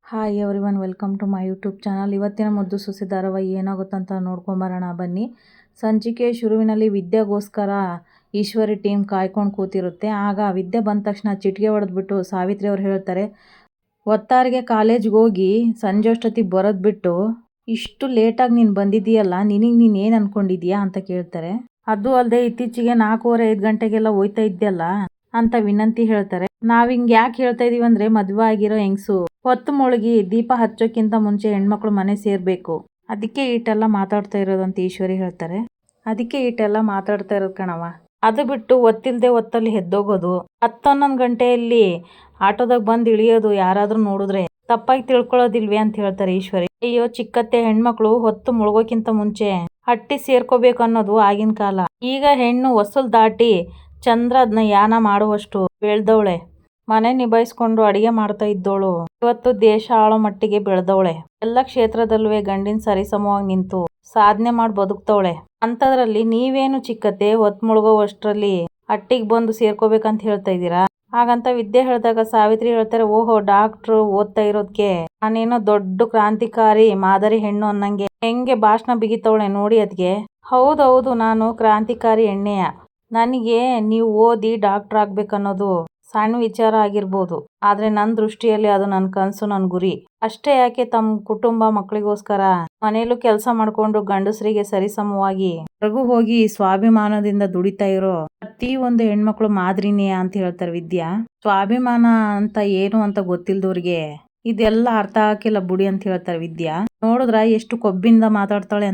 Hi everyone, welcome to my YouTube channel. ಇವತ್ತಿನ ಮುದ್ದು ಸೊಸೆ ಧಾರಾವಾಹಿ ಏನಾಗುತ್ತಂತ ನೋಡ್ಕೊಂಬರೋಣ ಬನ್ನಿ. ಸಂಚಿಕೆ ಶುರುವಿನಲ್ಲಿ ವಿದ್ಯಾಗೋಸ್ಕರ ಈಶ್ವರಿ ಟೀಮ್ ಕಾಯ್ಕೊಂಡು ಕೂತಿರುತ್ತೆ. ಆಗ ವಿದ್ಯೆ ಬಂದ ತಕ್ಷಣ ಚಿಟಿಕೆ ಹೊಡೆದ್ಬಿಟ್ಟು ಸಾವಿತ್ರಿ ಅವ್ರು ಹೇಳ್ತಾರೆ, ಒತ್ತಾರಿಗೆ ಕಾಲೇಜ್ಗೆ ಹೋಗಿ ಸಂಜೆ ಅಷ್ಟೊತ್ತಿಗೆ ಬರೋದು ಬಿಟ್ಟು ಇಷ್ಟು ಲೇಟಾಗಿ ನೀನು ಬಂದಿದ್ದೀಯಲ್ಲ, ನೀನು ಏನು ಅಂದ್ಕೊಂಡಿದ್ದೀಯಾ ಅಂತ ಕೇಳ್ತಾರೆ. ಅದು ಅಲ್ಲದೆ ಇತ್ತೀಚೆಗೆ 4:15 ಗಂಟೆಗೆಲ್ಲ ಹೋಯ್ತಾ ಇದ್ದಲ್ಲ ಅಂತ ವಿನಂತಿ ಹೇಳ್ತಾರೆ. ನಾವ್ ಹಿಂಗ್ ಯಾಕೆ ಹೇಳ್ತಾ ಇದೀವಿ ಅಂದ್ರೆ, ಮದುವೆ ಆಗಿರೋ ಹೆಂಗ್ಸು ಹೊತ್ತು ಮುಳುಗಿ ದೀಪ ಹಚ್ಚೋಕ್ಕಿಂತ ಮುಂಚೆ ಹೆಣ್ಮಕ್ಳು ಮನೆ ಸೇರ್ಬೇಕು, ಅದಕ್ಕೆ ಈಟೆಲ್ಲ ಮಾತಾಡ್ತಾ ಇರೋದು ಅಂತ ಈಶ್ವರಿ ಹೇಳ್ತಾರೆ. ಅದಕ್ಕೆ ಈಟೆಲ್ಲ ಮಾತಾಡ್ತಾ ಇರೋದು ಕಣವ, ಅದು ಬಿಟ್ಟು ಒತ್ತಿಲ್ದೆ ಒತ್ತಲ್ಲಿ ಎದ್ದೋಗೋದು, 10-11 ಗಂಟೆಯಲ್ಲಿ ಆಟೋದಾಗ ಬಂದು ಇಳಿಯೋದು ಯಾರಾದ್ರೂ ನೋಡಿದ್ರೆ ತಪ್ಪಾಗಿ ತಿಳ್ಕೊಳ್ಳೋದಿಲ್ವೇ ಅಂತ ಹೇಳ್ತಾರೆ ಈಶ್ವರಿ. ಅಯ್ಯೋ ಚಿಕ್ಕತ್ತೆ, ಹೆಣ್ಮಕ್ಳು ಹೊತ್ತು ಮುಳುಗೋಕ್ಕಿಂತ ಮುಂಚೆ ಹಟ್ಟಿ ಸೇರ್ಕೋಬೇಕು ಅನ್ನೋದು ಆಗಿನ ಕಾಲ. ಈಗ ಹೆಣ್ಣು ಹೊಸಲ್ ದಾಟಿ ಚಂದ್ರದ್ನ ಯಾನ ಮಾಡುವಷ್ಟು ಬೆಳ್ದವಳೆ, ಮನೆ ನಿಭಾಯಿಸ್ಕೊಂಡು ಅಡಿಗೆ ಮಾಡ್ತಾ ಇದ್ದೋಳು ಇವತ್ತು ದೇಶ ಆಳೋ ಮಟ್ಟಿಗೆ ಬೆಳೆದವಳೆ, ಎಲ್ಲ ಕ್ಷೇತ್ರದಲ್ಲೂ ಗಂಡಿನ ಸರಿಸಮವಾಗಿ ನಿಂತು ಸಾಧನೆ ಮಾಡಿ ಬದುಕ್ತವಳೆ. ಅಂತದ್ರಲ್ಲಿ ನೀವೇನು ಚಿಕ್ಕತ್ತೆ ಹೊತ್ತು ಮುಳುಗೋವಷ್ಟರಲ್ಲಿ ಹಟ್ಟಿಗೆ ಬಂದು ಸೇರ್ಕೋಬೇಕಂತ ಹೇಳ್ತಾ ಇದ್ದೀರಾ? ಹಾಗಂತ ವಿದ್ಯೆ ಹೇಳಿದಾಗ ಸಾವಿತ್ರಿ ಹೇಳ್ತಾರೆ, ಓಹೋ ಡಾಕ್ಟ್ರು ಓದ್ತಾ ಇರೋದಕ್ಕೆ ನಾನೇನೋ ದೊಡ್ಡ ಕ್ರಾಂತಿಕಾರಿ ಮಾದರಿ ಹೆಣ್ಣು ಅನ್ನಂಗೆ ಹೆಂಗೆ ಭಾಷಣ ಬಿಗಿತವಳೆ ನೋಡಿ ಅದ್ಗೆ. ಹೌದೌದು, ನಾನು ಕ್ರಾಂತಿಕಾರಿ ಹೆಣ್ಣೆಯ. ನನಗೆ ನೀವು ಓದಿ ಡಾಕ್ಟರ್ ಆಗ್ಬೇಕನ್ನೋದು ಸಣ್ಣ ವಿಚಾರ ಆಗಿರ್ಬೋದು, ಆದ್ರೆ ನನ್ನ ದೃಷ್ಟಿಯಲ್ಲಿ ಅದು ನನ್ನ ಕನಸು, ನನ್ನ ಗುರಿ. ಅಷ್ಟೇ ಯಾಕೆ, ತಮ್ಮ ಕುಟುಂಬ ಮಕ್ಕಳಿಗೋಸ್ಕರ ಮನೇಲೂ ಕೆಲಸ ಮಾಡ್ಕೊಂಡು ಗಂಡಸರಿಗೆ ಸರಿಸಮವಾಗಿ ಹೊರಗೂ ಹೋಗಿ ಸ್ವಾಭಿಮಾನದಿಂದ ದುಡಿತಾ ಇರೋ ಪ್ರತಿ ಒಂದು ಹೆಣ್ಮಕ್ಳು ಮಾದರಿನೇ ಅಂತ ಹೇಳ್ತಾರೆ ವಿದ್ಯಾ. ಸ್ವಾಭಿಮಾನ ಅಂತ ಏನು ಅಂತ ಗೊತ್ತಿಲ್ದವ್ರಿಗೆ ಇದೆಲ್ಲ ಅರ್ಥ ಹಾಕಿಲ್ಲ ಬುಡಿ ಅಂತ ಹೇಳ್ತಾರೆ ವಿದ್ಯಾ. ನೋಡಿದ್ರ ಎಷ್ಟು ಕೊಬ್ಬಿಂದ ಮಾತಾಡ್ತಾಳೆ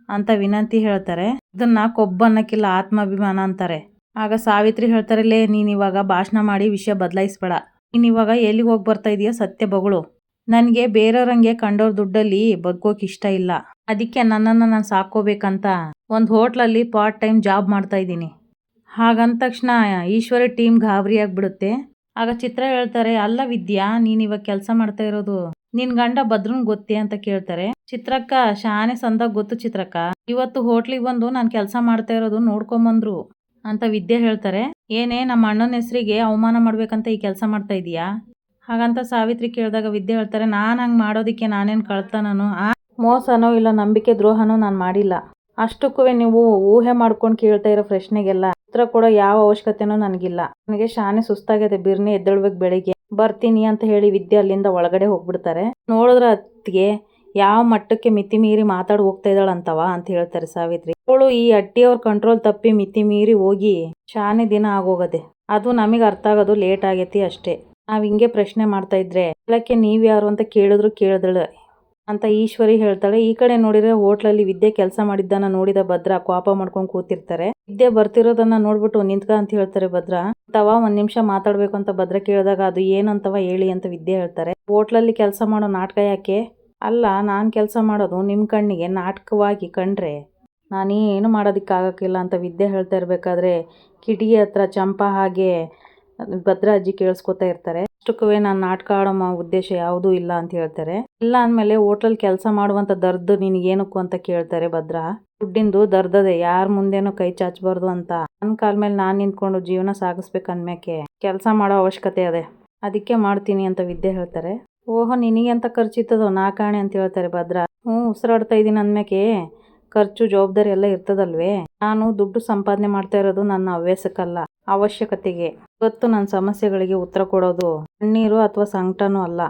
ಅಂತ ವಿನಂತಿ ಹೇಳ್ತಾರೆ. ಇದನ್ನ ಕೊಬ್ಬನ್ನಕ್ಕಿಲ್ಲ, ಆತ್ಮಾಭಿಮಾನ ಅಂತಾರೆ. ಆಗ ಸಾವಿತ್ರಿ ಹೇಳ್ತಾರೆ, ಲೇ ನೀನ್ ಇವಾಗ ಭಾಷಣ ಮಾಡಿ ವಿಷಯ ಬದಲಾಯಿಸ್ಬೇಡ, ನೀನ್ ಇವಾಗ ಎಲ್ಲಿಗೆ ಹೋಗಿ ಬರ್ತಾ ಇದೀಯ ಸತ್ಯ ಬಗಳು. ನನಗೆ ಬೇರೆಯವ್ರಂಗೆ ಕಂಡೋರ್ ದುಡ್ಡಲ್ಲಿ ಬದುಕೋಕ್ ಇಷ್ಟ ಇಲ್ಲ, ಅದಕ್ಕೆ ನನ್ನನ್ನು ನಾನು ಸಾಕೋಬೇಕಂತ ಒಂದು ಹೋಟ್ಲಲ್ಲಿ ಪಾರ್ಟ್ ಟೈಮ್ ಜಾಬ್ ಮಾಡ್ತಾ ಇದ್ದೀನಿ. ಹಾಗಂದ ತಕ್ಷಣ ಈಶ್ವರಿ ಟೀಮ್ ಗಾಬರಿ ಆಗ್ಬಿಡುತ್ತೆ. ಆಗ ಚಿತ್ರ ಹೇಳ್ತಾರೆ, ಅಲ್ಲ ವಿದ್ಯಾ, ನೀನ್ ಇವಾಗ ಕೆಲಸ ಮಾಡ್ತಾ ಇರೋದು ನಿನ್ ಗಂಡ ಭದ್ರನ್ ಗೊತ್ತೇ ಅಂತ ಕೇಳ್ತಾರೆ. ಚಿತ್ರಕ್ಕ, ಶಾನೆ ಸಂದಾಗ ಗೊತ್ತು ಚಿತ್ರಕ್ಕ, ಇವತ್ತು ಹೋಟ್ಲಿಗೆ ಬಂದು ನಾನು ಕೆಲಸ ಮಾಡ್ತಾ ಇರೋದು ನೋಡ್ಕೊಂಬಂದ್ರು ಅಂತ ವಿದ್ಯೆ ಹೇಳ್ತಾರೆ. ಏನೇ ನಮ್ಮ ಅಣ್ಣನ ಹೆಸರಿಗೆ ಅವಮಾನ ಮಾಡ್ಬೇಕಂತ ಈ ಕೆಲಸ ಮಾಡ್ತಾ ಇದೀಯಾ? ಹಾಗಂತ ಸಾವಿತ್ರಿ ಕೇಳಿದಾಗ ವಿದ್ಯೆ ಹೇಳ್ತಾರೆ, ನಾನು ಹಂಗೆ ಮಾಡೋದಿಕ್ಕೆ ನಾನೇನು ಕಳ್ತನೋ ಮೋಸನೋ ಇಲ್ಲ ನಂಬಿಕೆ ದ್ರೋಹನೋ ನಾನು ಮಾಡಿಲ್ಲ. ಅಷ್ಟಕ್ಕೂ ನೀವು ಊಹೆ ಮಾಡ್ಕೊಂಡು ಕೇಳ್ತಾ ಇರೋ ಪ್ರಶ್ನೆಗೆಲ್ಲ ಉತ್ತರ ಕೊಡೋ ಯಾವ ಅವಶ್ಯಕತೆನೂ ನನಗಿಲ್ಲ. ನನಗೆ ಶಾನೆ ಸುಸ್ತಾಗಿದೆ, ಬಿರ್ನೆ ಎದ್ದೇಳ್ಬೇಕು, ಬೆಳಿಗ್ಗೆ ಬರ್ತೀನಿ ಅಂತ ಹೇಳಿ ವಿದ್ಯೆ ಅಲ್ಲಿಂದ ಒಳಗಡೆ ಹೋಗ್ಬಿಡ್ತಾರೆ. ನೋಡಿದ್ರ ಅತ್ತಿಗೆ ಯಾವ ಮಟ್ಟಕ್ಕೆ ಮಿತಿ ಮೀರಿ ಮಾತಾಡಿ ಹೋಗ್ತಾ ಇದ್ದಾಳಂತವ ಅಂತ ಹೇಳ್ತಾರೆ ಸಾವಿತ್ರಿ. ಅವಳು ಈ ಅಟ್ಟಿಯವ್ರ ಕಂಟ್ರೋಲ್ ತಪ್ಪಿ ಮಿತಿ ಮೀರಿ ಹೋಗಿ ಶಾನೆ ದಿನ ಆಗೋಗದೆ. ಅದು ನಮಗೆ ಅರ್ಥ ಆಗೋದು ಲೇಟ್ ಆಗೈತಿ ಅಷ್ಟೇ. ನಾವ್ ಹಿಂಗೆ ಪ್ರಶ್ನೆ ಮಾಡ್ತಾ ಇದ್ರೆ ಹೇಳಕ್ಕೆ ನೀವ್ಯಾರು ಅಂತ ಕೇಳಿದಳು ಅಂತ ಈಶ್ವರಿ ಹೇಳ್ತಾಳೆ. ಈ ಕಡೆ ನೋಡಿದ್ರೆ ಹೋಟ್ಲಲ್ಲಿ ವಿದ್ಯೆ ಕೆಲಸ ಮಾಡಿದ್ದನ್ನ ನೋಡಿದ ಭದ್ರ ಕೋಪ ಮಾಡ್ಕೊಂಡು ಕೂತಿರ್ತಾರೆ. ವಿದ್ಯೆ ಬರ್ತಿರೋದನ್ನ ನೋಡ್ಬಿಟ್ಟು ನಿಂತ್ಕ ಅಂತ ಹೇಳ್ತಾರೆ ಭದ್ರ. ಅಂತವ 1 ನಿಮಿಷ ಮಾತಾಡ್ಬೇಕು ಅಂತ ಭದ್ರ ಕೇಳಿದಾಗ, ಅದು ಏನಂತವ ಹೇಳಿ ಅಂತ ವಿದ್ಯೆ ಹೇಳ್ತಾರೆ. ಹೋಟ್ಲಲ್ಲಿ ಕೆಲಸ ಮಾಡೋ ನಾಟಕ ಯಾಕೆ? ಅಲ್ಲ, ನಾನು ಕೆಲಸ ಮಾಡೋದು ನಿಮ್ಮ ಕಣ್ಣಿಗೆ ನಾಟಕವಾಗಿ ಕಂಡ್ರೆ ನಾನೇನು ಮಾಡೋದಕ್ಕಾಗಕ್ಕಿಲ್ಲ ಅಂತ ವಿದ್ಯೆ ಹೇಳ್ತಾ ಇರ್ಬೇಕಾದ್ರೆ ಕಿಟಕಿ ಹತ್ರ ಚಂಪಾ ಹಾಗೆ ಭದ್ರ ಅಜ್ಜಿ ಕೇಳಿಸ್ಕೊತಾ ಇರ್ತಾರೆ. ಅಷ್ಟಕ್ಕೂ ನಾನು ನಾಟಕ ಆಡೋ ಉದ್ದೇಶ ಯಾವುದೂ ಇಲ್ಲ ಅಂತ ಹೇಳ್ತಾರೆ. ಇಲ್ಲ ಅಂದಮೇಲೆ ಹೋಟ್ಲಲ್ಲಿ ಕೆಲಸ ಮಾಡುವಂಥ ದರ್ದು ನಿನಗೇನಕ್ಕು ಅಂತ ಕೇಳ್ತಾರೆ ಭದ್ರ. ದುಡ್ಡಿಂದು ದರ್ದದೆ, ಯಾರ ಮುಂದೇನೂ ಕೈ ಚಾಚಬಾರ್ದು ಅಂತ. ನನ್ನ ಕಾಲ ಮೇಲೆ ನಾನು ನಿಂತ್ಕೊಂಡು ಜೀವನ ಸಾಗಿಸ್ಬೇಕು ಅಂದ್ಮ್ಯಾಕೆ ಕೆಲಸ ಮಾಡೋ ಅವಶ್ಯಕತೆ ಅದೇ, ಅದಕ್ಕೆ ಮಾಡ್ತೀನಿ ಅಂತ ವಿದ್ಯೆ ಹೇಳ್ತಾರೆ. ಓಹೋ, ನಿನಗೆ ಅಂತ ಖರ್ಚಿತ್ತದೋ ನಾ ಕಾಣೆ ಅಂತ ಹೇಳ್ತಾರೆ ಭದ್ರ. ಉಸಿರಾಡ್ತಾ ಇದ್ದೀನಿ ಅಂದ್ಮ್ಯಾಕೆ ಖರ್ಚು ಜವಾಬ್ದಾರಿ ಎಲ್ಲ ಇರ್ತದಲ್ವೇ. ನಾನು ದುಡ್ಡು ಸಂಪಾದನೆ ಮಾಡ್ತಾ ಇರೋದು ನನ್ನ ಹವ್ಯಾಸಕ್ಕಲ್ಲ, ಅವಶ್ಯಕತೆಗೆ. ಇವತ್ತು ನನ್ನ ಸಮಸ್ಯೆಗಳಿಗೆ ಉತ್ತರ ಕೊಡೋದು ಕಣ್ಣೀರು ಅಥವಾ ಸಂಕಟನೂ ಅಲ್ಲ,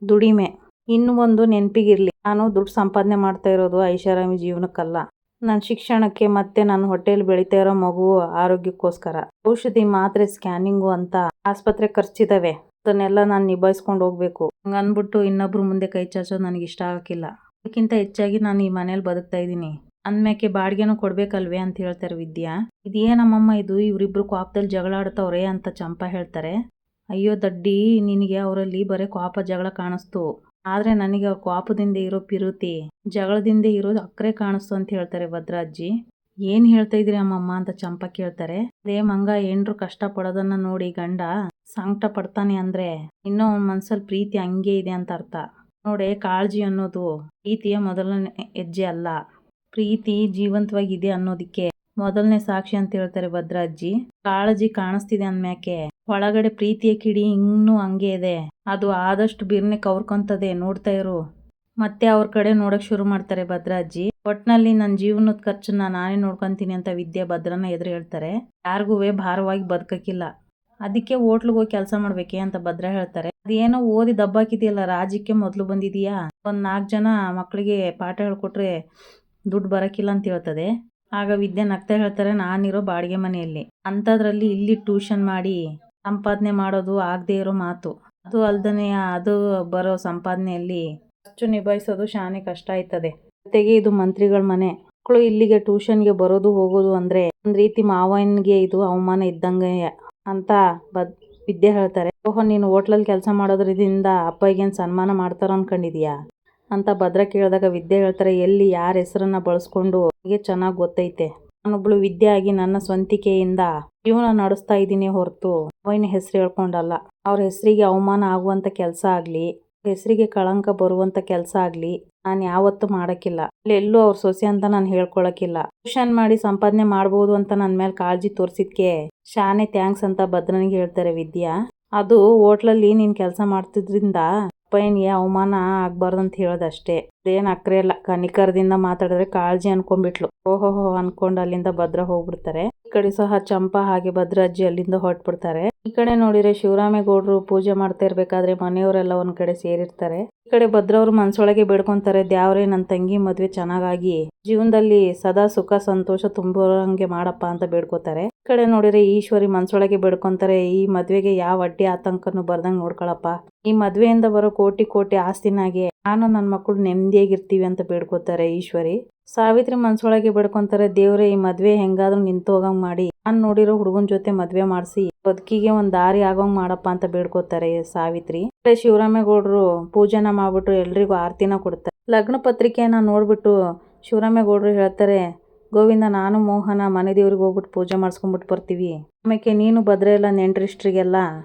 ದುಡಿಮೆ. ಇನ್ನು ಒಂದು ನೆನಪಿಗಿರ್ಲಿ, ನಾನು ದುಡ್ಡು ಸಂಪಾದನೆ ಮಾಡ್ತಾ ಇರೋದು ಐಷಾರಾಮಿ ಜೀವನಕ್ಕಲ್ಲ, ನನ್ನ ಶಿಕ್ಷಣಕ್ಕೆ ಮತ್ತೆ ನನ್ನ ಹೊಟ್ಟೆಯಲ್ಲಿ ಬೆಳೀತಾ ಇರೋ ಮಗು ಆರೋಗ್ಯಕ್ಕೋಸ್ಕರ. ಔಷಧಿ, ಮಾತ್ರೆ, ಸ್ಕ್ಯಾನಿಂಗು ಅಂತ ಆಸ್ಪತ್ರೆ ಖರ್ಚಿದಾವೆ, ಅದನ್ನೆಲ್ಲ ನಾನು ನಿಭಾಯಿಸ್ಕೊಂಡು ಹೋಗ್ಬೇಕು. ಹಂಗ ಅಂದ್ಬಿಟ್ಟು ಇನ್ನೊಬ್ರು ಮುಂದೆ ಕೈ ಚಾಚೋದು ನನಗೆ ಇಷ್ಟ ಆಗಕ್ಕಿಲ್ಲ. ಅದಕ್ಕಿಂತ ಹೆಚ್ಚಾಗಿ ನಾನು ಈ ಮನೇಲಿ ಬದುಕ್ತಾ ಇದ್ದೀನಿ ಅಂದ್ಮ್ಯಾಕೆ ಬಾಡಿಗೆನೂ ಕೊಡ್ಬೇಕಲ್ವೇ ಅಂತ ಹೇಳ್ತಾರೆ ವಿದ್ಯಾ. ಇದೇನಮ್ಮಮ್ಮ ಇದು, ಇವರಿಬ್ರು ಕೋಪದಲ್ಲಿ ಜಗಳ ಆಡ್ತವ್ರೆ ಅಂತ ಚಂಪಾ ಹೇಳ್ತಾರೆ. ಅಯ್ಯೋ ದಡ್ಡಿ, ನಿನಗೆ ಅವರಲ್ಲಿ ಬರೀ ಕೋಪ ಜಗಳ ಕಾಣಿಸ್ತು, ಆದ್ರೆ ನನಗೆ ಅವ್ರ ಕೋಪದಿಂದ ಇರೋ ಪಿರುತಿ, ಜಗಳದಿಂದ ಇರೋದು ಅಕ್ರೆ ಕಾಣಿಸ್ತು ಅಂತ ಹೇಳ್ತಾರೆ ಭದ್ರಾಜ್ಜಿ. ಏನ್ ಹೇಳ್ತಾ ಇದ್ರಿ ಅಮ್ಮಮ್ಮ ಅಂತ ಚಂಪಾ ಕೇಳ್ತಾರೆ. ಅದೇ ಮಂಗ ಹೆಂಡ್ರು ಕಷ್ಟ ಪಡೋದನ್ನ ನೋಡಿ ಗಂಡ ಸಂಕಟ ಪಡ್ತಾನೆ ಅಂದ್ರೆ ಇನ್ನೂ ಅವನ ಮನ್ಸಲ್ಲಿ ಪ್ರೀತಿ ಹಂಗೆ ಇದೆ ಅಂತ ಅರ್ಥ. ನೋಡೆ, ಕಾಳಜಿ ಅನ್ನೋದು ಪ್ರೀತಿಯ ಮೊದಲನೇ ಹೆಜ್ಜೆ ಅಲ್ಲ, ಪ್ರೀತಿ ಜೀವಂತವಾಗಿದೆ ಅನ್ನೋದಕ್ಕೆ ಮೊದಲನೇ ಸಾಕ್ಷಿ ಅಂತ ಹೇಳ್ತಾರೆ ಭದ್ರಾಜ್ಜಿ. ಕಾಳಜಿ ಕಾಣಿಸ್ತಿದೆ ಅಂದ್ಮ್ಯಾಕೆ ಒಳಗಡೆ ಪ್ರೀತಿಯ ಕಿಡಿ ಇನ್ನೂ ಹಂಗೆ ಇದೆ, ಅದು ಆದಷ್ಟು ಬಿರ್ನೆ ಕವ್ರ್ಕೊಂತದೆ, ನೋಡ್ತಾ ಇರು. ಮತ್ತೆ ಅವ್ರ ಕಡೆ ನೋಡಕ್ ಶುರು ಮಾಡ್ತಾರೆ ಭದ್ರಾಜ್ಜಿ. ಒಟ್ನಲ್ಲಿ ನನ್ನ ಜೀವನದ ಖರ್ಚನ್ನ ನಾನೇ ನೋಡ್ಕೊಂತೀನಿ ಅಂತ ವಿದ್ಯಾ ಭದ್ರನ ಎದುರು ಹೇಳ್ತಾರೆ. ಯಾರಿಗೂ ಭಾರವಾಗಿ ಬದುಕಕ್ಕಿಲ್ಲ, ಅದಕ್ಕೆ ಹೋಟ್ಲಿಗೆ ಹೋಗಿ ಕೆಲಸ ಮಾಡ್ಬೇಕೆ ಅಂತ ಭದ್ರ ಹೇಳ್ತಾರೆ. ಅದೇನೋ ಓದಿ ದಬ್ಬಾಕಿದೆಯಲ್ಲ, ರಾಜ್ಯಕ್ಕೆ ಮೊದಲು ಬಂದಿದೀಯಾ, ಒಂದ್ 4 ಜನ ಮಕ್ಕಳಿಗೆ ಪಾಠ ಹೇಳ್ಕೊಟ್ರೆ ದುಡ್ಡು ಬರಕಿಲ್ಲ ಅಂತ ಹೇಳ್ತದೆ. ಆಗ ವಿದ್ಯಾ ನಗ್ತಾ ಹೇಳ್ತಾರೆ, ನಾನಿರೋ ಬಾಡಿಗೆ ಮನೆಯಲ್ಲಿ, ಅಂಥದ್ರಲ್ಲಿ ಇಲ್ಲಿ ಟ್ಯೂಷನ್ ಮಾಡಿ ಸಂಪಾದನೆ ಮಾಡೋದು ಆಗದೆ ಇರೋ ಮಾತು. ಅದು ಅಲ್ದನೆ ಅದು ಬರೋ ಸಂಪಾದನೆಯಲ್ಲಿ ಖರ್ಚು ನಿಭಾಯಿಸೋದು ಶಾನೆ ಕಷ್ಟ ಆಯ್ತದೆ. ಜೊತೆಗೆ ಇದು ಮಂತ್ರಿಗಳ ಮನೆ, ಮಕ್ಕಳು ಇಲ್ಲಿಗೆ ಟ್ಯೂಷನ್ಗೆ ಬರೋದು ಹೋಗೋದು ಅಂದ್ರೆ ಒಂದ್ ರೀತಿ ಮಾವನಿಗೆ ಇದು ಅವಮಾನ ಇದ್ದಂಗೆ ಅಂತ ವಿದ್ಯೆ ಹೇಳ್ತಾರೆ. ಓಹೋ, ನೀನು ಹೋಟ್ಲಲ್ಲಿ ಕೆಲಸ ಮಾಡೋದ್ರಿಂದ ಅಪ್ಪಗೇನು ಸನ್ಮಾನ ಮಾಡ್ತಾರೋ ಅನ್ಕೊಂಡಿದ್ಯಾ ಅಂತ ಭದ್ರ ಕೇಳಿದಾಗ ವಿದ್ಯೆ ಹೇಳ್ತಾರೆ, ಎಲ್ಲಿ ಯಾರ ಹೆಸರನ್ನ ಬಳಸ್ಕೊಂಡು ನನಗೆ ಚೆನ್ನಾಗಿ ಗೊತ್ತೈತೆ. ನಾನೊಬ್ಳು ವಿದ್ಯೆ ಆಗಿ ನನ್ನ ಸ್ವಂತಿಕೆಯಿಂದ ಜೀವನ ನಡೆಸ್ತಾ ಇದ್ದೀನಿ ಹೊರತು ಅವನ ಹೆಸರು ಹೇಳ್ಕೊಂಡಲ್ಲ. ಅವ್ರ ಹೆಸರಿಗೆ ಅವಮಾನ ಆಗುವಂತ ಕೆಲಸ ಆಗ್ಲಿ, ಹೆಸರಿಗೆ ಕಳಂಕ ಬರುವಂತ ಕೆಲಸ ಆಗ್ಲಿ ನಾನು ಯಾವತ್ತೂ ಮಾಡಕ್ಕಿಲ್ಲ. ಎಲ್ಲೂ ಅವ್ರ ಸೊಸೆ ಅಂತ ನಾನು ಹೇಳ್ಕೊಳಕಿಲ್ಲ. ಟ್ಯೂಷನ್ ಮಾಡಿ ಸಂಪಾದನೆ ಮಾಡ್ಬೋದು ಅಂತ ನನ್ನ ಮೇಲೆ ಕಾಳಜಿ ತೋರ್ಸಿದ್ಕೆ ಶಾನೆ ಥ್ಯಾಂಕ್ಸ್ ಅಂತ ಭದ್ರನಿಗೆ ಹೇಳ್ತಾರೆ ವಿದ್ಯಾ. ಅದು ಹೋಟ್ಲಲ್ಲಿ ನೀನ್ ಕೆಲಸ ಮಾಡ್ತಿದ್ರಿಂದ ಅಪ್ಪಯ್ಯನಿಗೆ ಅವಮಾನ ಆಗ್ಬಾರ್ದು ಅಂತ ಹೇಳೋದಷ್ಟೇ. ಅದೇನ್ ಅಕ್ರೆ ಇಲ್ಲ, ಕನಿಕರದಿಂದ ಮಾತಾಡಿದ್ರೆ ಕಾಳಜಿ ಅನ್ಕೊಂಡ್ಬಿಟ್ಲು. ಓಹೋಹೋ ಅನ್ಕೊಂಡು ಅಲ್ಲಿಂದ ಭದ್ರ ಹೋಗ್ಬಿಡ್ತಾರೆ. ಈ ಕಡೆ ಸಹ ಚಂಪಾ ಹಾಗೆ ಭದ್ರಾಜ್ಜಿ ಅಲ್ಲಿಂದ ಹೊರಟ್ಬಿಡ್ತಾರೆ. ಈ ಕಡೆ ನೋಡಿದ್ರೆ ಶಿವರಾಮೇಗೌಡರು ಪೂಜೆ ಮಾಡ್ತಾ ಇರ್ಬೇಕಾದ್ರೆ ಮನೆಯವರೆಲ್ಲ ಒಂದ್ ಕಡೆ ಸೇರಿರ್ತಾರೆ. ಈ ಕಡೆ ಭದ್ರವ್ರು ಮನ್ಸೊಳಗೆ ಬೇಡ್ಕೊಂತಾರೆ, ದ್ಯಾವ್ರೇ ನನ್ನ ತಂಗಿ ಮದ್ವೆ ಚೆನ್ನಾಗಾಗಿ ಜೀವನದಲ್ಲಿ ಸದಾ ಸುಖ ಸಂತೋಷ ತುಂಬುವಂಗೆ ಮಾಡಪ್ಪ ಅಂತ ಬೇಡ್ಕೋತಾರೆ. ಈ ಕಡೆ ನೋಡಿದ್ರೆ ಈಶ್ವರಿ ಮನ್ಸೊಳಗೆ ಬೇಡ್ಕೊಂತಾರೆ, ಈ ಮದ್ವೆಗೆ ಯಾವ ಅಡ್ಡಿ ಆತಂಕನು ಬರ್ದಂಗ್ ನೋಡ್ಕೊಳಪ್ಪ. ಈ ಮದ್ವೆಯಿಂದ ಬರೋ ಕೋಟಿ ಕೋಟಿ ಆಸ್ತಿನಾಗೆ ನಾನು ನನ್ನ ಮಕ್ಕಳು ನೆಮ್ಮದಿಯಾಗಿರ್ತೀವಿ ಅಂತ ಬೇಡ್ಕೋತಾರೆ ಈಶ್ವರಿ. ಸಾವಿತ್ರಿ ಮನ್ಸೊಳಗೆ ಬೇಡ್ಕೊಂತಾರೆ, ದೇವ್ರೆ ಈ ಮದ್ವೆ ಹೆಂಗಾದ್ರೂ ನಿಂತು ಹೋಗಂಗ್ ಮಾಡಿ ನಾನ್ ನೋಡಿರೋ ಹುಡುಗನ್ ಜೊತೆ ಮದ್ವೆ ಮಾಡಿಸಿ ಬದುಕಿಗೆ ಒಂದ್ ದಾರಿ ಆಗೋಂಗ್ ಮಾಡಪ್ಪ ಅಂತ ಬೇಡ್ಕೋತಾರೆ ಸಾವಿತ್ರಿ. ಶಿವರಾಮೇಗೌಡರು ಪೂಜೆನ ಮಾಡ್ಬಿಟ್ಟು ಎಲ್ರಿಗೂ ಆರ್ತಿನ ಕೊಡ್ತಾರೆ. ಲಗ್ನ ಪತ್ರಿಕೆಯನ್ನ ನೋಡ್ಬಿಟ್ಟು ಶಿವರಾಮೇಗೌಡರು ಹೇಳ್ತಾರೆ, ಗೋವಿಂದ ನಾನು ಮೋಹನ ಮನೆ ದೇವ್ರಿಗೆ ಹೋಗ್ಬಿಟ್ಟು ಪೂಜೆ ಮಾಡಿಸ್ಕೊಂಡ್ಬಿಟ್ಟು ಬರ್ತೀವಿ, ಆಮೇಲೆ ನೀನು ಭದ್ರ ಎಲ್ಲ ನೆಂಟ್ರಿಷ್ಟ್ರಿಗೆಲ್ಲ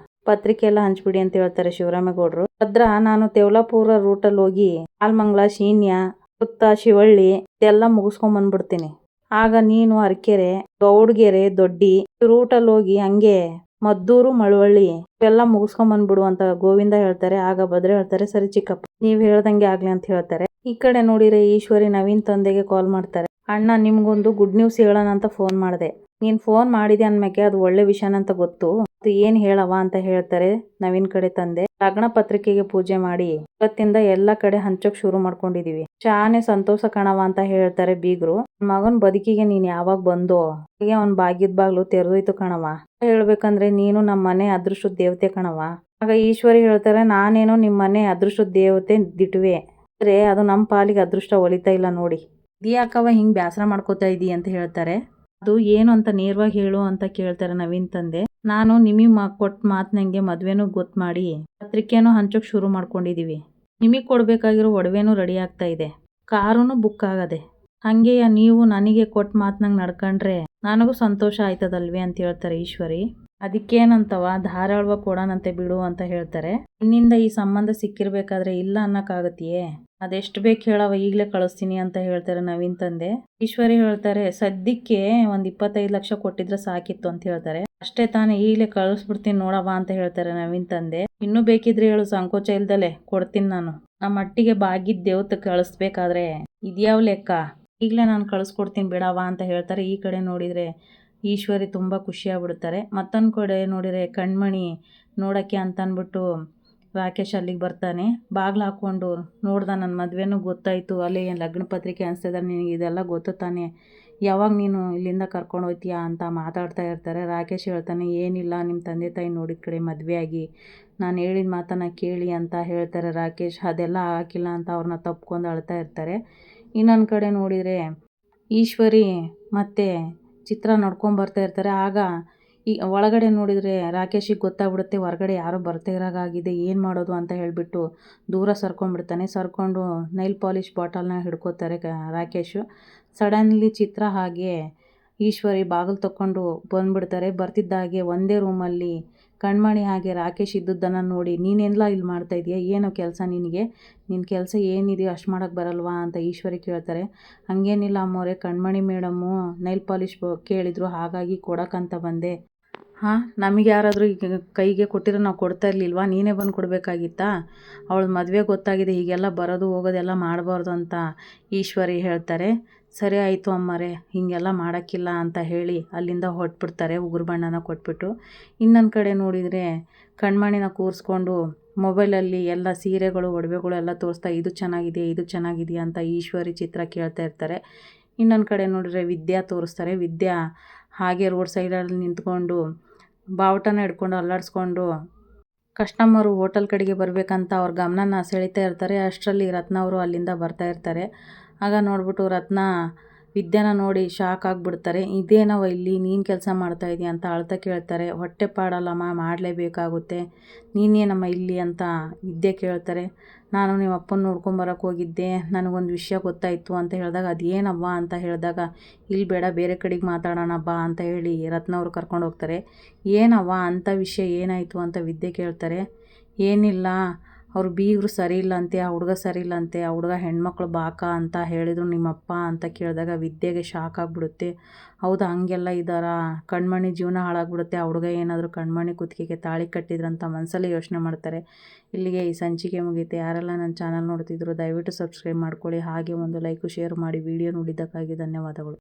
ಪತ್ರಿಕೆ ಎಲ್ಲ ಹಂಚ್ಬಿಡಿ ಅಂತ ಹೇಳ್ತಾರೆ ಶಿವರಾಮೇಗೌಡರು. ಭದ್ರ ನಾನು ತೆವಲಾಪುರ ರೂಟಲ್ಲಿ ಹೋಗಿ ಆಲ್ಮಂಗ್ಲ, ಶೀನ್ಯ, ಸುತ್ತ ಶಿವಳ್ಳಿ ಇದೆಲ್ಲ ಮುಗಿಸ್ಕೊಂಡ್ ಬಂದ್ಬಿಡ್ತೀನಿ. ಆಗ ನೀನು ಅರಕೆರೆ, ಗೌಡ್ಗೆರೆ, ದೊಡ್ಡಿ ರೂಟಲ್ಲಿ ಹೋಗಿ ಹಂಗೆ ಮದ್ದೂರು, ಮಳವಳ್ಳಿ ಇವೆಲ್ಲ ಮುಗಿಸ್ಕೊಂಡ್ ಬಂದ್ಬಿಡು ಅಂತ ಗೋವಿಂದ ಹೇಳ್ತಾರೆ. ಆಗ ಭದ್ರ ಹೇಳ್ತಾರೆ, ಸರಿ ಚಿಕ್ಕಪ್ಪ ನೀವ್ ಹೇಳ್ದಂಗೆ ಆಗ್ಲಿ ಅಂತ ಹೇಳ್ತಾರೆ. ಈ ಕಡೆ ನೋಡಿದ್ರೆ ಈಶ್ವರಿ ನವೀನ್ ತಂದೆಗೆ ಕಾಲ್ ಮಾಡ್ತಾರೆ, ಅಣ್ಣ ನಿಮ್ಗೊಂದು ಗುಡ್ ನ್ಯೂಸ್ ಹೇಳೋಣ ಅಂತ ಫೋನ್ ಮಾಡಿದೆ. ನೀನ್ ಫೋನ್ ಮಾಡಿದೆ ಅಂದ್ಮೇಲೆ ಅದು ಒಳ್ಳೆ ವಿಷಯನಂತ ಗೊತ್ತು, ಅದು ಏನ್ ಹೇಳವ ಅಂತ ಹೇಳ್ತಾರೆ ನವೀನ್ ಕಡೆ ತಂದೆ. ಲಗ್ನ ಪತ್ರಿಕೆಗೆ ಪೂಜೆ ಮಾಡಿ ಇವತ್ತಿಂದ ಎಲ್ಲಾ ಕಡೆ ಹಂಚೋಕ್ ಶುರು ಮಾಡ್ಕೊಂಡಿದೀವಿ, ಶಾನೆ ಸಂತೋಷ ಕಣವ ಅಂತ ಹೇಳ್ತಾರೆ ಬೀಗ್ರು. ಮಗನ್ ಬದುಕಿಗೆ ನೀನ್ ಯಾವಾಗ ಬಂದೋ ಹಾಗೆ ಅವ್ನ್ ಭಾಗ್ಯದ ಬಾಗ್ಲು ತೆರೆದೋಯ್ತು ಕಣವ. ಹೇಳ್ಬೇಕಂದ್ರೆ ನೀನು ನಮ್ಮ ಮನೆ ಅದೃಷ್ಟದ ದೇವತೆ ಕಣವ. ಆಗ ಈಶ್ವರಿ ಹೇಳ್ತಾರೆ, ನಾನೇನೋ ನಿಮ್ ಮನೆ ಅದೃಷ್ಟದ ದೇವತೆ ದಿಟ್ವೆ, ಆದ್ರೆ ಅದು ನಮ್ಮ ಪಾಲಿಗೆ ಅದೃಷ್ಟ ಒಲಿತಾ ಇಲ್ಲ ನೋಡಿ. ಇದ್ಯಾಕವ ಹಿಂಗ್ ಬ್ಯಾಸರ ಮಾಡ್ಕೋತಾ ಇದೀ ಅಂತ ಹೇಳ್ತಾರೆ. ಅದು ಏನು ಅಂತ ನೇರವಾಗಿ ಹೇಳು ಅಂತ ಕೇಳ್ತಾರೆ ನವೀನ್ ತಂದೆ. ನಾನು ನಿಮಗ್ ಕೊಟ್ಟ ಮಾತ್ನಂಗೆ ಮದ್ವೆನೂ ಗೊತ್ತು ಮಾಡಿ ಪತ್ರಿಕೆನೂ ಹಂಚೋಕ್ ಶುರು ಮಾಡ್ಕೊಂಡಿದೀವಿ. ನಿಮಗ್ ಕೊಡ್ಬೇಕಾಗಿರೋ ಒಡವೆನೂ ರೆಡಿ ಆಗ್ತಾ ಇದೆ, ಕಾರುನು ಬುಕ್ ಆಗದೆ. ಹಂಗೆಯ ನೀವು ನನಗೆ ಕೊಟ್ಟ ಮಾತ್ನಂಗೆ ನಡ್ಕೊಂಡ್ರೆ ನನಗೂ ಸಂತೋಷ ಆಯ್ತದಲ್ವೇ ಅಂತ ಹೇಳ್ತಾರೆ ಈಶ್ವರಿ. ಅದಕ್ಕೇನಂತವ ಧಾರಾಳವಾಗಿ ಕೊಡೋಣಂತೆ ಬಿಡು ಅಂತ ಹೇಳ್ತಾರೆ. ನಿನ್ನಿಂದ ಈ ಸಂಬಂಧ ಸಿಕ್ಕಿರ್ಬೇಕಾದ್ರೆ ಇಲ್ಲ ಅನ್ನಕ್ಕಾಗತ್ತೆಯೇ, ಅದೆಷ್ಟು ಬೇಕು ಹೇಳವ ಈಗಲೇ ಕಳಿಸ್ತೀನಿ ಅಂತ ಹೇಳ್ತಾರೆ ನವೀನ್ ತಂದೆ. ಈಶ್ವರಿ ಹೇಳ್ತಾರೆ, ಸದ್ಯಕ್ಕೆ ಒಂದ್ 25 ಲಕ್ಷ ಕೊಟ್ಟಿದ್ರೆ ಸಾಕಿತ್ತು ಅಂತ ಹೇಳ್ತಾರೆ. ಅಷ್ಟೇ ತಾನೇ, ಈಗಲೇ ಕಳಿಸ್ಬಿಡ್ತೀನಿ ನೋಡವ ಅಂತ ಹೇಳ್ತಾರೆ ನವೀನ್ ತಂದೆ. ಇನ್ನೂ ಬೇಕಿದ್ರೆ ಹೇಳು, ಸಂಕೋಚ ಇಲ್ದಲೆ ಕೊಡ್ತೀನಿ ನಾನು. ನಮ್ಮ ಮಟ್ಟಿಗೆ ಬಾಗಿದ್ ದೇವತೆ ಕಳಿಸ್ಬೇಕಾದ್ರೆ ಇದ್ಯಾವ್ ಲೆಕ್ಕ, ಈಗಲೇ ನಾನು ಕಳಿಸ್ಕೊಡ್ತೀನಿ ಬಿಡವ ಅಂತ ಹೇಳ್ತಾರೆ. ಈ ಕಡೆ ನೋಡಿದ್ರೆ ಈಶ್ವರಿ ತುಂಬ ಖುಷಿಯಾಗ್ಬಿಡ್ತಾರೆ. ಮತ್ತೊಂದು ಕಡೆ ನೋಡಿದ್ರೆ ಕಣ್ಮಣಿ ನೋಡೋಕ್ಕೆ ಅಂತ ಅಂದ್ಬಿಟ್ಟು ರಾಕೇಶ್ ಅಲ್ಲಿಗೆ ಬರ್ತಾನೆ. ಬಾಗ್ಲು ಹಾಕ್ಕೊಂಡು ನೋಡ್ದ, ನನ್ನ ಮದುವೆನೂ ಗೊತ್ತಾಯಿತು, ಅಲ್ಲಿ ಲಗ್ನ ಪತ್ರಿಕೆ ಅನಿಸ್ತಿದ್ದಾರೆ, ನಿನಗೆ ಇದೆಲ್ಲ ಗೊತ್ತು ತಾನೆ, ಯಾವಾಗ ನೀನು ಇಲ್ಲಿಂದ ಕರ್ಕೊಂಡು ಹೋಗ್ತೀಯಾ ಅಂತ ಮಾತಾಡ್ತಾ ಇರ್ತಾರೆ. ರಾಕೇಶ್ ಹೇಳ್ತಾನೆ, ಏನಿಲ್ಲ ನಿಮ್ಮ ತಂದೆ ತಾಯಿ ನೋಡಿದ ಕಡೆ ಮದುವೆ ಆಗಿ ನಾನು ಹೇಳಿದ ಮಾತನ್ನು ಕೇಳಿ ಅಂತ ಹೇಳ್ತಾರೆ ರಾಕೇಶ್. ಅದೆಲ್ಲ ಹಾಕಿಲ್ಲ ಅಂತ ಅವ್ರನ್ನ ತಪ್ಕೊಂಡು ಅಳ್ತಾ ಇರ್ತಾರೆ. ಇನ್ನೊಂದು ಕಡೆ ನೋಡಿದರೆ ಈಶ್ವರಿ ಮತ್ತು ಚಿತ್ರ ನಡ್ಕೊಂಬರ್ತಾ ಇರ್ತಾರೆ. ಆಗ ಈ ಒಳಗಡೆ ನೋಡಿದರೆ ರಾಕೇಶಿಗೆ ಗೊತ್ತಾಗ್ಬಿಡುತ್ತೆ, ಹೊರಗಡೆ ಯಾರೋ ಬರ್ತಾ ಇರೋಗಾಗಿದೆ, ಏನು ಮಾಡೋದು ಅಂತ ಹೇಳಿಬಿಟ್ಟು ದೂರ ಸರ್ಕೊಂಡ್ಬಿಡ್ತಾನೆ. ಸರ್ಕೊಂಡು ನೈಲ್ ಪಾಲಿಶ್ ಬಾಟಲ್ನ ಹಿಡ್ಕೋತಾರೆ ರಾಕೇಶು. ಸಡನ್ಲಿ ಚಿತ್ರ ಹಾಗೆ ಈಶ್ವರಿ ಬಾಗಿಲು ತಕ್ಕೊಂಡು ಬಂದ್ಬಿಡ್ತಾರೆ. ಬರ್ತಿದ್ದ ಹಾಗೆ ಒಂದೇ ರೂಮಲ್ಲಿ ಕಣ್ಮಣಿ ಹಾಗೆ ರಾಕೇಶ್ ಇದ್ದದ್ದನ್ನು ನೋಡಿ ನೀನೆಲ್ಲ ಇಲ್ಲಿ ಮಾಡ್ತಾಯಿದ್ದೀಯ, ಏನೋ ಕೆಲಸ ನಿನಗೆ, ನಿನ್ನ ಕೆಲಸ ಏನಿದೆಯೋ ಅಷ್ಟು ಮಾಡೋಕ್ಕೆ ಬರಲ್ವಾ ಅಂತ ಈಶ್ವರಿ ಕೇಳ್ತಾರೆ. ಹಾಗೇನಿಲ್ಲ ಅಮ್ಮೋರೆ, ಕಣ್ಮಣಿ ಮೇಡಮ್ಮು ನೈಲ್ ಪಾಲಿಶ್ ಕೇಳಿದರು, ಹಾಗಾಗಿ ಕೊಡೋಕ್ಕಂತ ಬಂದೆ. ಹಾಂ, ನಮಗೆ ಯಾರಾದರೂ ಈಗ ಕೈಗೆ ಕೊಟ್ಟಿರೋ ನಾವು ಕೊಡ್ತಾ ಇರಲಿಲ್ವಾ, ನೀನೇ ಬಂದು ಕೊಡಬೇಕಾಗಿತ್ತಾ? ಅವಳ ಮದುವೆ ಗೊತ್ತಾಗಿದೆ, ಹೀಗೆಲ್ಲ ಬರೋದು ಹೋಗೋದೆಲ್ಲ ಮಾಡಬಾರ್ದು ಅಂತ ಈಶ್ವರಿ ಹೇಳ್ತಾರೆ. ಸರಿ ಆಯಿತು ಅಮ್ಮರೇ, ಹೀಗೆಲ್ಲ ಮಾಡೋಕ್ಕಿಲ್ಲ ಅಂತ ಹೇಳಿ ಅಲ್ಲಿಂದ ಹೊರಟ್ಬಿಡ್ತಾರೆ ಉಗುರು ಬಣ್ಣನ ಕೊಟ್ಬಿಟ್ಟು. ಇನ್ನೊಂದು ಕಡೆ ನೋಡಿದರೆ ಕಣ್ಮಣಿನ ಕೂರಿಸ್ಕೊಂಡು ಮೊಬೈಲಲ್ಲಿ ಎಲ್ಲ ಸೀರೆಗಳು ಒಡವೆಗಳು ಎಲ್ಲ ತೋರಿಸ್ತಾ, ಇದು ಚೆನ್ನಾಗಿದೆ ಇದು ಚೆನ್ನಾಗಿದೆಯಾ ಅಂತ ಈಶ್ವರಿ ಚಿತ್ರ ಕೇಳ್ತಾ ಇರ್ತಾರೆ. ಇನ್ನೊಂದು ಕಡೆ ನೋಡಿದ್ರೆ ವಿದ್ಯಾ ತೋರಿಸ್ತಾರೆ. ವಿದ್ಯಾ ಹಾಗೆ ರೋಡ್ ಸೈಡಲ್ಲಿ ನಿಂತ್ಕೊಂಡು ಬಾವುಟನ ಹಿಡ್ಕೊಂಡು ಅಲ್ಲಾಡಿಸ್ಕೊಂಡು ಕಸ್ಟಮರು ಹೋಟೆಲ್ ಕಡೆಗೆ ಬರಬೇಕಂತ ಅವ್ರ ಗಮನನ ಸೆಳೀತಾ ಇರ್ತಾರೆ. ಅಷ್ಟರಲ್ಲಿ ರತ್ನ ಅವರು ಅಲ್ಲಿಂದ ಬರ್ತಾ ಇರ್ತಾರೆ. ಆಗ ನೋಡ್ಬಿಟ್ಟು ರತ್ನ ವಿದ್ಯಾನ ನೋಡಿ ಶಾಕ್ ಆಗಿಬಿಡ್ತಾರೆ. ಇದೇನವ ಇಲ್ಲಿ ನೀನು ಕೆಲಸ ಮಾಡ್ತಾಯಿದ್ದೀಯ ಅಂತ ಅಳ್ತಾ ಕೇಳ್ತಾರೆ. ಹೊಟ್ಟೆ ಪಾಡಲ್ಲಮ್ಮ, ಮಾಡಲೇಬೇಕಾಗುತ್ತೆ, ನೀನೇನಮ್ಮ ಇಲ್ಲಿ ಅಂತ ವಿದ್ಯೆ ಕೇಳ್ತಾರೆ. ನಾನು ನಿಮ್ಮ ಅಪ್ಪನ ನೋಡ್ಕೊಂಬರಕ್ಕೆ ಹೋಗಿದ್ದೆ, ನನಗೊಂದು ವಿಷಯ ಗೊತ್ತಾಯಿತು ಅಂತ ಹೇಳಿದಾಗ, ಅದೇನವ್ವ ಅಂತ ಹೇಳಿದಾಗ, ಇಲ್ಲಿ ಬೇಡ ಬೇರೆ ಕಡೆಗೆ ಮಾತಾಡೋಣ ಬಾ ಅಂತ ಹೇಳಿ ರತ್ನವ್ರು ಕರ್ಕೊಂಡು ಹೋಗ್ತಾರೆ. ಏನವ್ವ ಅಂಥ ವಿಷಯ ಏನಾಯಿತು ಅಂತ ವಿದ್ಯೆ ಕೇಳ್ತಾರೆ. ಏನಿಲ್ಲ, ಅವ್ರು ಬೀಗರು ಸರಿ ಇಲ್ಲಂತೆ, ಆ ಹುಡುಗ ಸರಿ ಇಲ್ಲಂತೆ, ಆ ಹುಡುಗ ಹೆಣ್ಮಕ್ಳು ಬಾಕ ಅಂತ ಹೇಳಿದ್ರು ನಿಮ್ಮಪ್ಪ ಅಂತ ಕೇಳಿದಾಗ ವಿದ್ಯೆಗೆ ಶಾಕ್ ಆಗಿಬಿಡುತ್ತೆ. ಹೌದಾ, ಹಂಗೆಲ್ಲ ಇದ್ದಾರಾ? ಕಣ್ಮಣಿ ಜೀವನ ಹಾಳಾಗ್ಬಿಡುತ್ತೆ, ಆ ಹುಡುಗ ಏನಾದರೂ ಕಣ್ಮಣಿ ಕುತ್ತಿಗೆಗೆ ತಾಳಿ ಕಟ್ಟಿದ್ರಂತ ಮನಸ್ಸಲ್ಲಿ ಯೋಚನೆ ಮಾಡ್ತಾರೆ. ಇಲ್ಲಿಗೆ ಈ ಸಂಚಿಕೆ ಮುಗಿಯುತ್ತೆ. ಯಾರೆಲ್ಲ ನನ್ನ ಚಾನಲ್ ನೋಡ್ತಿದ್ರು ದಯವಿಟ್ಟು ಸಬ್ಸ್ಕ್ರೈಬ್ ಮಾಡ್ಕೊಳ್ಳಿ, ಹಾಗೆ ಒಂದು ಲೈಕು ಶೇರ್ ಮಾಡಿ. ವಿಡಿಯೋ ನೋಡಿದ್ದಕ್ಕಾಗಿ ಧನ್ಯವಾದಗಳು.